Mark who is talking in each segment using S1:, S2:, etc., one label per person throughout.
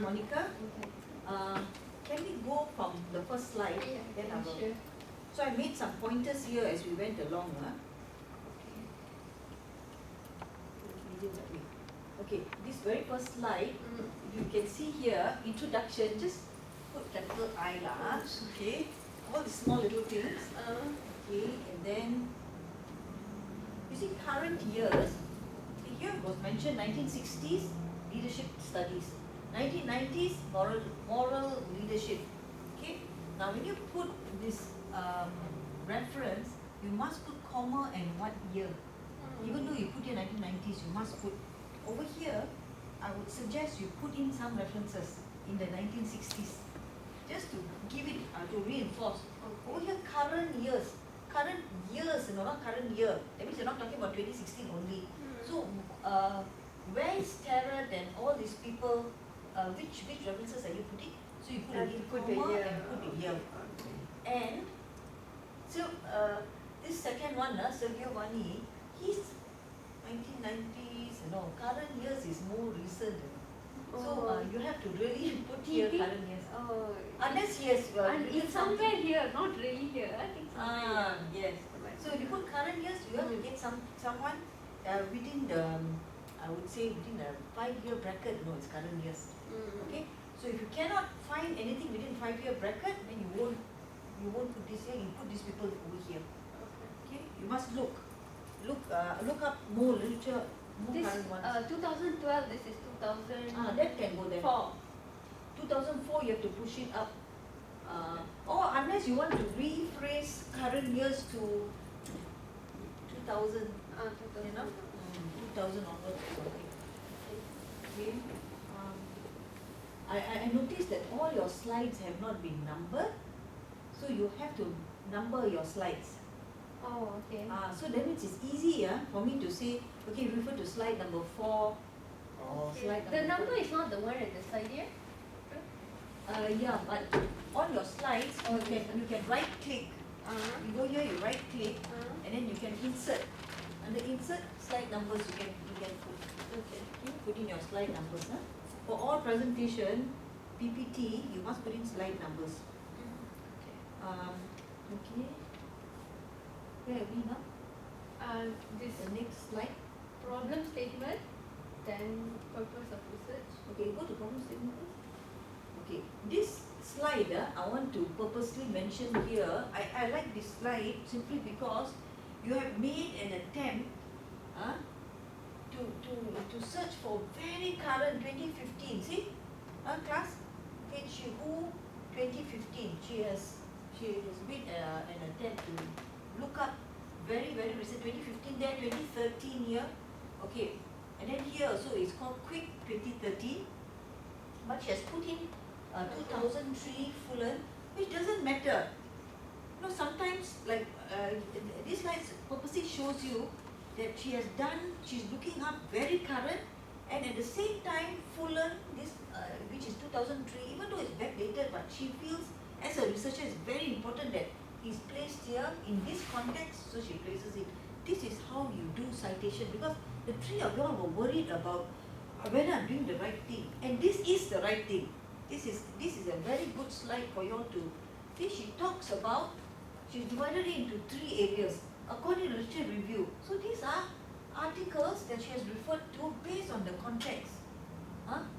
S1: Monica.
S2: Okay.
S1: Can we go from the first slide?
S2: Yeah,
S1: Then I will.
S2: sure.
S1: So I made some pointers here as we went along. Okay, this very first slide, you can see here, introduction, just put capital I lah. Okay, all the small little things. Okay, and then you see current years. Here was mentioned 1960s leadership studies, 1990s moral leadership. Okay, now when you put this reference, you must put comma and what year. Even though you put here 1990s, you must put over here. I would suggest you put in some references in the 1960s, just to give it to reinforce. Over here, current years, not current year. That means you're not talking about 2016 only. So, where is Tara and all these people? Which references are you putting? So you put again comma and put the year. And so this second one, Sergio Vani, he's 1990s. Current years is more recent. So you have to really put here current years. Unless he has.
S2: And it's somewhere here, not really here. I think somewhere
S1: yes. So if you put current years, you have to get someone within the, I would say within the 5-year bracket. No, it's current years. Okay. So if you cannot find anything within 5-year bracket, then you won't put this here. You put these people over here. Okay. You must look up more literature.
S2: This 2012. This is 2000.
S1: That can go there. 2004, you have to push it up. Or unless you want to rephrase current years to 2000. 2000 onwards. Okay. I noticed that all your slides have not been numbered, so you have to number your slides.
S2: Oh, okay.
S1: So that means it's easy for me to say, okay, refer to slide number 4 or slide number
S2: The number is not the one at the side here?
S1: Yeah, but on your slides, you can right click. You go here, you right click, and then you can insert. Under insert, slide numbers you can put. Okay. You put in your slide numbers. For all presentation, PPT, you must put in slide numbers. Okay. Where are we now? The next slide.
S2: Problem statement, then purpose of research.
S1: Okay, go to problem statement first. Okay, this slide I want to purposely mention here. I like this slide simply because you have made an attempt to search for very current 2015. See, class, page who 2015. She has made an attempt to look up very recent 2015 there, 2013 here. Okay, and then here also it's called quick 2013, but she has put in 2003 Fulham, which doesn't matter. Sometimes like this slide purposely shows you that she's looking up very current, and at the same time Fulham, this which is 2003, even though it's backdated, but she feels as a researcher it's very important that is placed here in this context, so she places it. This is how you do citation, because the three of you all were worried about whether I'm doing the right thing, and this is the right thing. This is a very good slide for you all to see. She talks about, she's divided it into 3 areas according to literature review. So these are articles that she has referred to based on the context.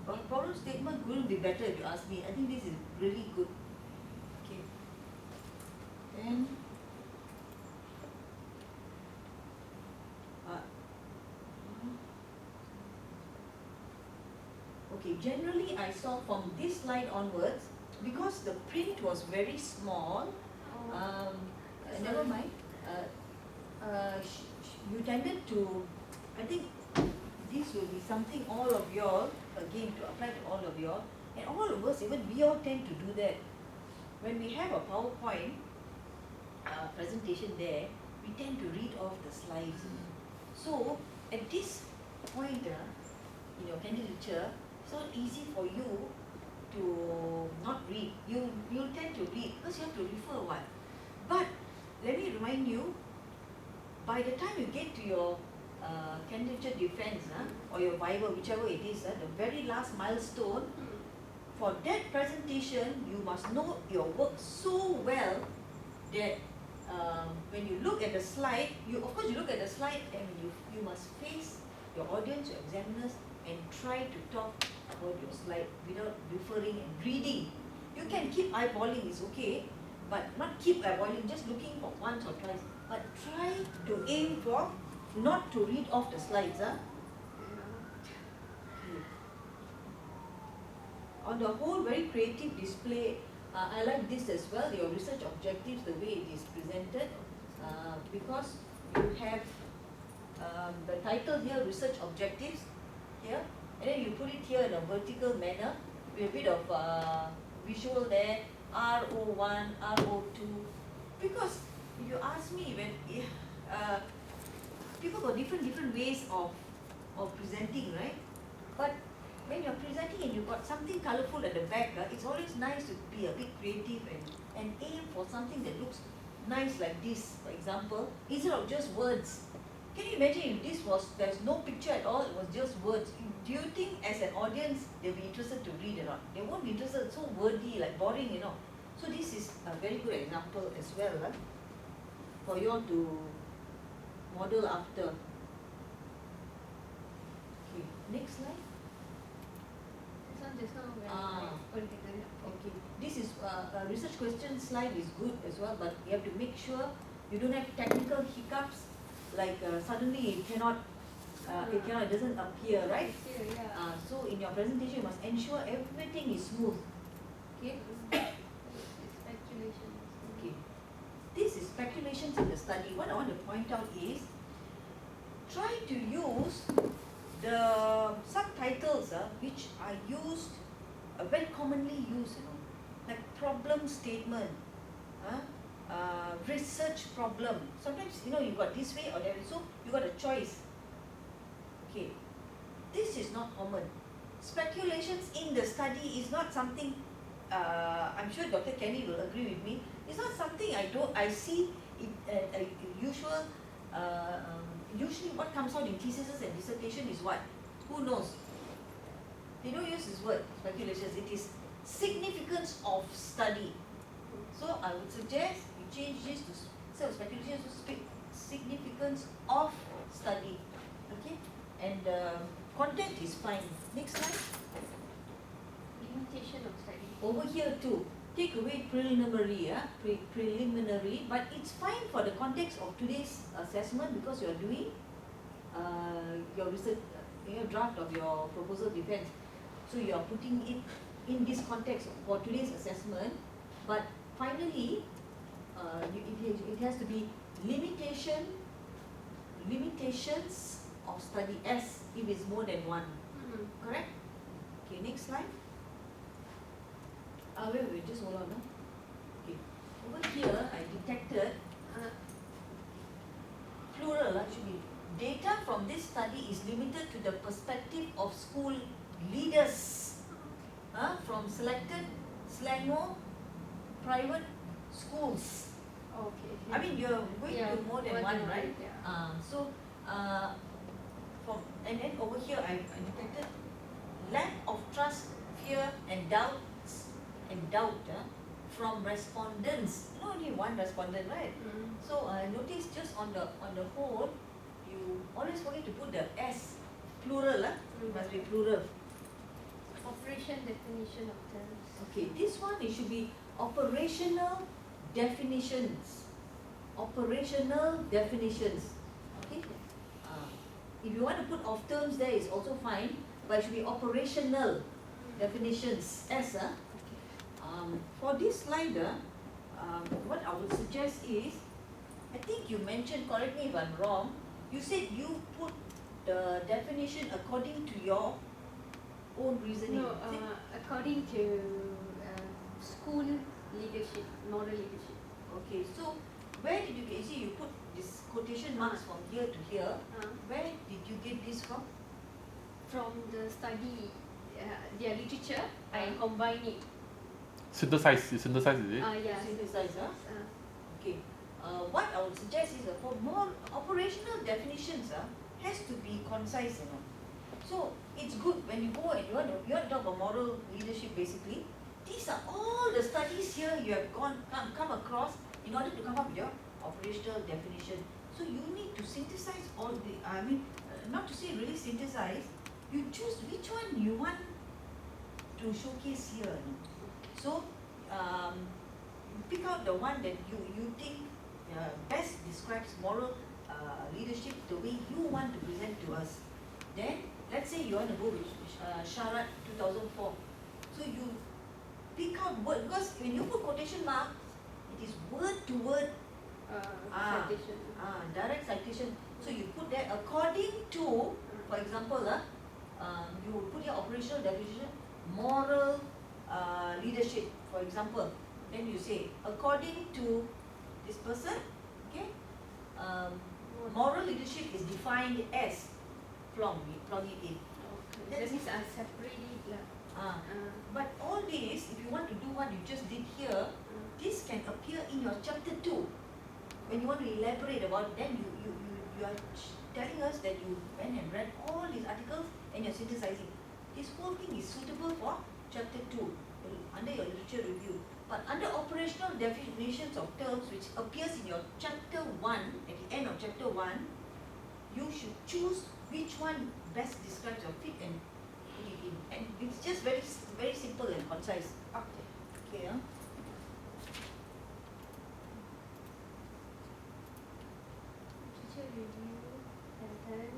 S1: But problem statement couldn't be better if you ask me. I think this is really good. Okay. Then okay, generally I saw from this slide onwards, because the print was very small, never mind, you tended to, I think this will be something all of you all, again to apply to all of you all, and all of us, even we all tend to do that. When we have a PowerPoint presentation there, we tend to read off the slides. So at this point in your candidature, it's not easy for you to not read. You'll tend to read because you have to refer what. But let me remind you, by the time you get to your candidature defense or your Viva, whichever it is, the very last milestone, for that presentation, you must know your work so well that when you look at the slide, of course you look at the slide and you must face your audience, your examiners, and try to talk about your slide without referring and reading. You can keep eyeballing, it's okay, but not keep eyeballing, just looking for once or twice. But try to aim for not to read off the slides. Okay. On the whole, very creative display. I like this as well, your research objectives, the way it is presented, because you have the title here, research objectives, here, and then you put it here in a vertical manner with a bit of visual there, RO1, RO2, because if you ask me, when people got different ways of presenting, right? But when you're presenting and you've got something colourful at the back, it's always nice to be a bit creative and aim for something that looks nice like this, for example, instead of just words. Can you imagine if there's no picture at all, it was just words? Do you think as an audience they'll be interested to read or not? They won't be interested, it's so wordy, like boring, you know. So this is a very good example as well, for you all to model after. Okay, next slide.
S2: Just now
S1: Okay, this is a research question slide is good as well, but you have to make sure you don't have technical hiccups, like suddenly it doesn't appear, right? So in your presentation you must ensure everything is smooth. Okay.
S2: Speculation.
S1: Okay. This is speculations in the study. What I want to point out is, try to use the subtitles which are used, very commonly used, like problem statement, research problem. Sometimes you got this way or that way, so you got a choice. Okay, this is not common. Speculations in the study is not something. I'm sure Dr. Kenny will agree with me. It's not something I see in usual. Usually what comes out in theses and dissertation is what? Who knows? They don't use this word, speculations. It is significance of study. So I would suggest you change this to, instead of speculations, to significance of study. Okay? And content is fine. Next slide.
S2: Limitation of study.
S1: Over here too, take away preliminary, preliminary, but it's fine for the context of today's assessment because you are doing your research, draft of your proposal defense. So you are putting it in this context for today's assessment, but finally, it has to be limitations of study S if it's more than one. Correct? Okay, next slide. Wait, just hold on. Okay, over here I detected plural. Should be data from this study is limited to the perspective of school leaders from selected Selangor private schools.
S2: Okay.
S1: I mean you're going to more than one, right? So and then over here I detected lack of trust, fear, and doubt from respondents. Not only one respondent, right? So I noticed just on the whole, you always forget to put the S, plural. It must be plural.
S2: Operation definition of terms.
S1: Okay, this one it should be operational definitions. Operational definitions. Okay. If you want to put of terms there, it's also fine, but it should be operational definitions. S. For this slide, what I would suggest is, I think you mentioned, correct me if I'm wrong, you said you put the definition according to your own reasoning.
S2: No, according to school leadership, moral leadership.
S1: Okay, so where did you get, you put this quotation marks from here to here, where did you get this from?
S2: From the study, their literature, I combine it.
S3: Synthesize, is it?
S2: Yeah.
S1: Synthesize, Okay. What I would suggest is for more operational definitions, has to be concise, So it's good when you go and you want to talk about moral leadership basically. These are all the studies here you have come across in order to come up with your operational definition. So you need to synthesize all the, not to say really synthesize, you choose which one you want to showcase here. So pick out the one that you think best describes moral leadership the way you want to present to us. Then let's say you want to go with Sharat 2004. So you pick out word, because when you put quotation mark, it is word to word
S2: citation.
S1: direct citation. So you put there according to, for example, you would put your operational definition, moral leadership, for example. Then you say according to this person, okay, moral leadership is defined as plong it in.
S2: Okay. That means I separate it lah.
S1: But all this, if you want to do what you just did here, this can appear in your chapter 2. When you want to elaborate about it, then you are telling us that you went and read all these articles and you're synthesizing. This whole thing is suitable for chapter 2 under your literature review. But under operational definitions of terms which appears in your chapter 1, at the end of chapter 1, you should choose which one best describes your fit and put it in. And it's just very very simple and concise. Okay.
S2: Literature review and then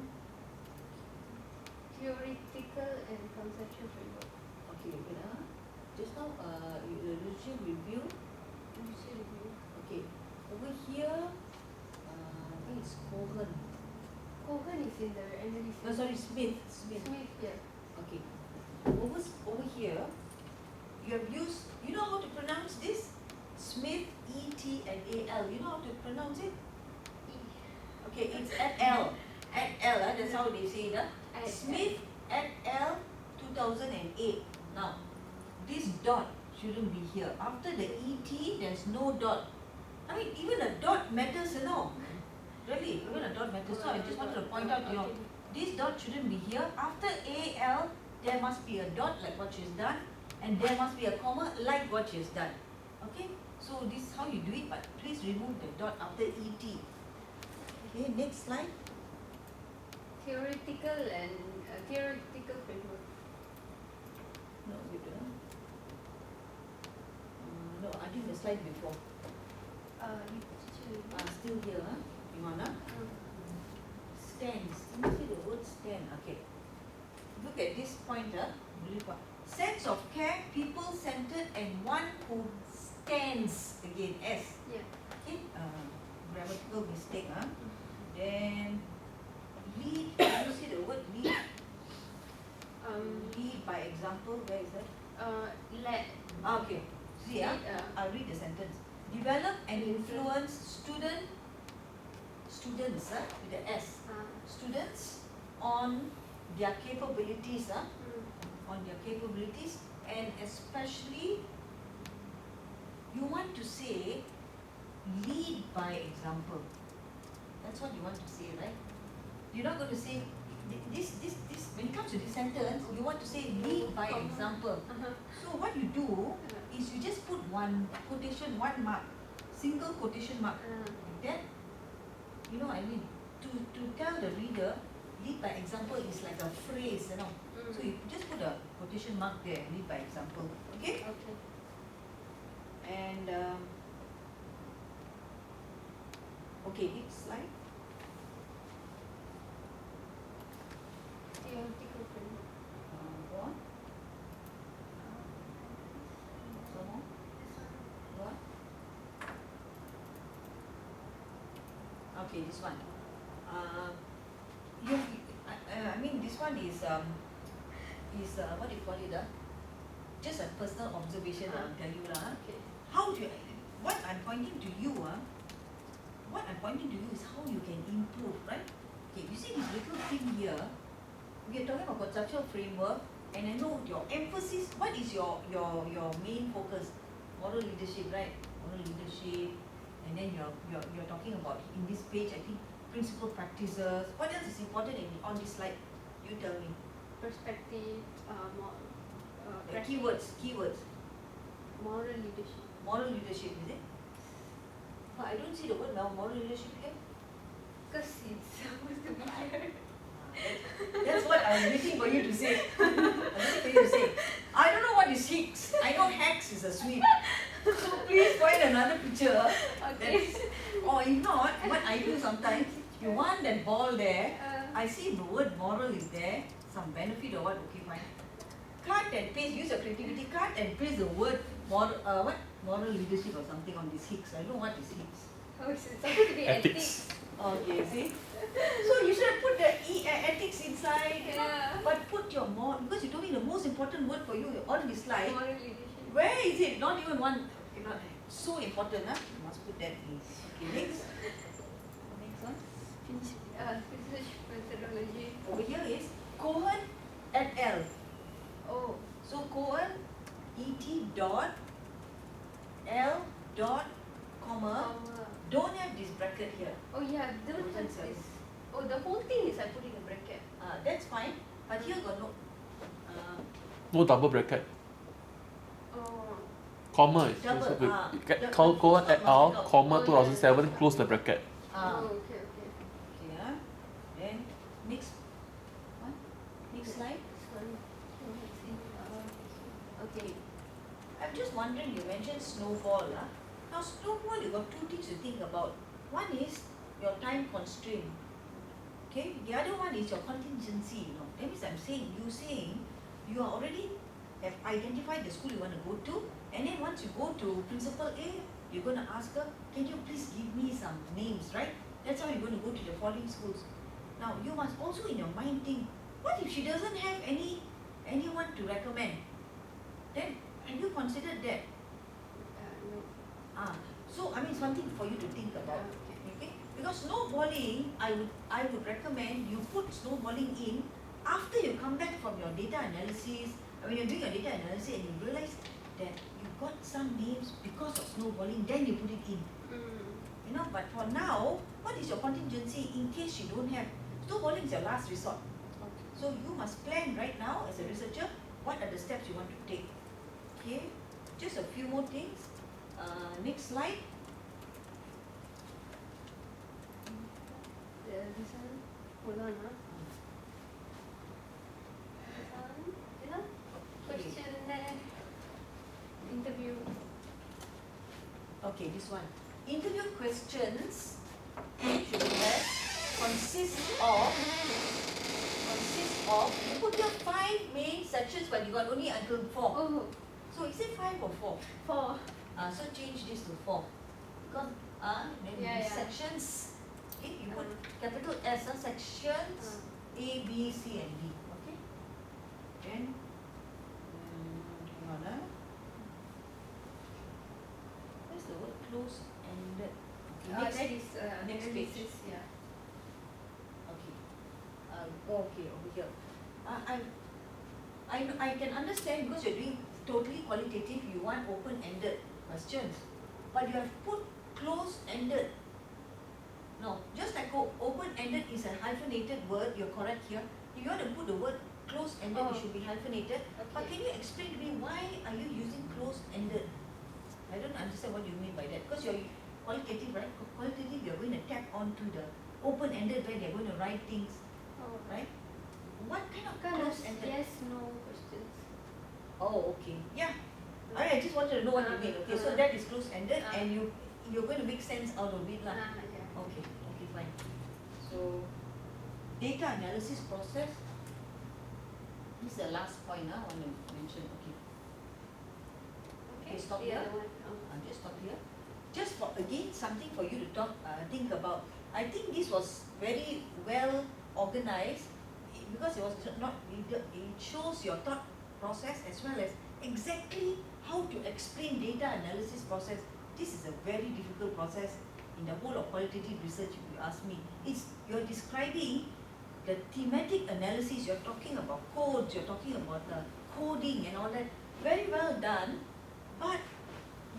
S2: theoretical and conceptual framework.
S1: Okay, wait. Just now, literature review.
S2: Literature review.
S1: Okay, over here, I think it's Cohen.
S2: Cohen is in the analysis.
S1: No, sorry, Smith.
S2: Smith, yeah.
S1: Okay, over here, you have used. You know how to pronounce this? Smith, E-T and A-L. You know how to pronounce it? Okay, it's at L. At L, that's how they say it. Smith at L 2008. Now, this dot shouldn't be here. After the ET, there's no dot. I mean, even a dot matters, you know. Really, even a dot matters. So I just wanted to point out to you, this dot shouldn't be here. After AL, there must be a dot like what she's done, and there must be a comma like what she's done. Okay, so this is how you do it, but please remove the dot after ET. Okay, next slide.
S2: Theoretical and theoretical framework.
S1: No, wait. No, I think the slide before.
S2: Literature review.
S1: Still here, Imana. Stands. Let me see the word stand. Okay. Look at this point, sense of care, people-centered, and one who stands. Again, S.
S2: Yeah.
S1: Okay. Grammatical mistake. Then lead. You see the word lead? Lead by example. Where is that?
S2: Let.
S1: Okay. See, I'll read the sentence. Develop and influence students with the S. Students on their capabilities, and especially you want to say lead by example. That's what you want to say, right? You're not going to say this when it comes to this sentence, you want to say lead by example. So what you do is you just put one quotation, one mark, single quotation mark. Then, you know what I mean? To tell the reader, lead by example is like a phrase, you know. So you just put a quotation mark there, lead by example. Okay?
S2: Okay.
S1: And okay, next slide.
S2: Theoretical framework.
S1: Go on. Some more. Go on. Okay, this one. I mean, this one is what do you call it? Just a personal observation. I'll tell you lah.
S2: Okay.
S1: How do you, what I'm pointing to you what I'm pointing to you is how you can improve, right? Okay, you see this little thing here. We are talking about conceptual framework, and I know your emphasis. What is your main focus? Moral leadership, right? Moral leadership, and then you're talking about in this page. I think principal practices. What else is important on this slide? You tell me.
S2: perspective,
S1: Keywords.
S2: moral leadership.
S1: Moral leadership, is it? Oh, I don't see the word now, moral leadership here.
S2: Because it's supposed to be here.
S1: That's what I'm waiting for you to say. I don't know what is Hicks. I know Hex is a sweet. So please find another picture.
S2: Okay.
S1: Or if not, what I do sometimes, you want that ball there. I see the word moral is there. Some benefit or what? Okay, fine. Cut and paste. Use your creativity. Cut and paste the word moral. Moral leadership or something on this Hicks. I don't know what is Hicks.
S2: Oh, it's supposed to be ethics.
S1: Okay, see. So you should have put the ethics inside,
S2: Yeah.
S1: but put your because you told me the most important word for you on this slide.
S2: Moral leadership.
S1: Where is it? Not even one. Not so important, huh? You must put that in. Okay, next. Next one.
S2: Research methodology.
S1: Over here is Cohen et al.
S2: Oh.
S1: So Cohen, et dot l dot comma. Don't have this bracket here.
S2: Oh yeah, don't have this. Oh, the whole thing is I put in a bracket.
S1: That's fine. But here got no.
S3: No double bracket.
S2: Oh.
S3: Comma is
S1: Double,
S3: also
S1: the
S3: Cohen et al.
S1: full stop
S3: Comma
S1: must be
S3: 2007 close the bracket.
S2: Oh, okay, okay.
S1: Okay, then next one. Next slide.
S2: Sorry. Okay.
S1: I'm just wondering, you mentioned snowball. Now snowball, you got two things to think about. One is your time constraint. Okay, the other one is your contingency. That means I'm saying, you are already have identified the school you want to go to, and then once you go to principal A, you're going to ask her, can you please give me some names, right? That's how you're going to go to the following schools. Now you must also in your mind think, what if she doesn't have anyone to recommend? Then have you considered that?
S2: No.
S1: So I mean, it's something for you to think about. Okay? Because snowballing, I would recommend you put snowballing in after you come back from your data analysis. When you're doing your data analysis and you realize that you got some names because of snowballing, then you put it in. But for now, what is your contingency in case you don't have? Snowballing is your last resort. So you must plan right now as a researcher, what are the steps you want to take. Okay, just a few more things. Next slide.
S2: This one. Hold on, huh? This one. Question interview.
S1: Okay, this one. Interview questions should have consist of you put your 5 main sections, but you got only until 4.
S2: Oh,
S1: So is it 5 or 4?
S2: 4.
S1: So change this to 4. Because then
S2: Yeah.
S1: sections. Okay, you put capital S, sections A, B, C, and D. Okay. Then hang on. Where's the word close-ended? Okay, next.
S2: That is
S1: next
S2: analysis, yeah.
S1: Okay. Okay, over here. I can understand because you're doing totally qualitative, you want open-ended questions. But you have put close-ended. No, just like open-ended is a hyphenated word, you're correct here. If you want to put the word close-ended, it should be hyphenated. But can you explain to me why are you using close-ended? I don't understand what you mean by that. Because you're qualitative, right? Qualitative, you're going to tap onto the open-ended where they're going to write things, right? What kind of close-ended?
S2: Yes, no questions.
S1: Oh, okay. Yeah. I just wanted to know what you mean. Okay, so that is close-ended and you're going to make sense out of it lah.
S2: Yeah.
S1: Okay, fine. So, data analysis process. This is the last point I want to mention. Okay, stop here. Just stop here. Just for again something for you to think about. I think this was very well organized because it was not. It shows your thought process as well as exactly how to explain data analysis process. This is a very difficult process in the whole of qualitative research. If you ask me, you're describing the thematic analysis. You're talking about codes. You're talking about the coding and all that. Very well done, but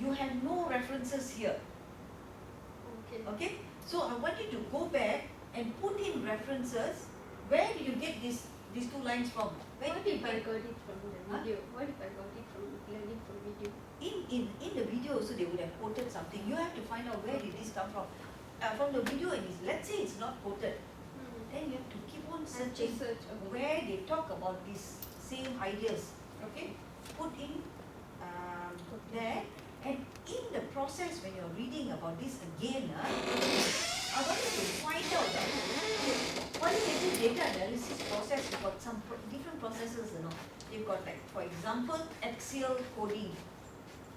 S1: you have no references here. Okay. So I want you to go back and put in references. Where did you get these 2 lines from? When,
S2: What if I
S1: when
S2: got it from the video? What if I got it from learning from video?
S1: in the video also they would have quoted something. You have to find out where did this come from the video. And let's say it's not quoted, then you have to keep on searching
S2: Search about
S1: where they talk about these same ideas. Okay, put in there, and in the process when you're reading about this again, I want you to find out qualitative data analysis process. You've got some different processes, you know. You've got, like, for example, Excel coding.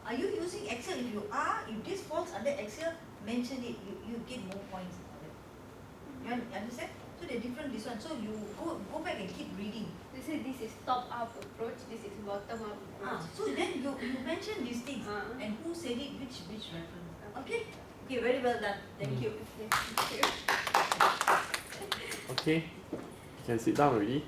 S1: Are you using Excel? If you are, if this falls under Excel, mention it. You get more points. You understand? So they're different this one. So you go back and keep reading.
S2: This is top up approach. This is bottom up approach.
S1: So then you mention these things and who said it, which reference. Okay? Okay, very well done. Thank you.
S2: Okay, thank you.
S3: Okay, you can sit down already.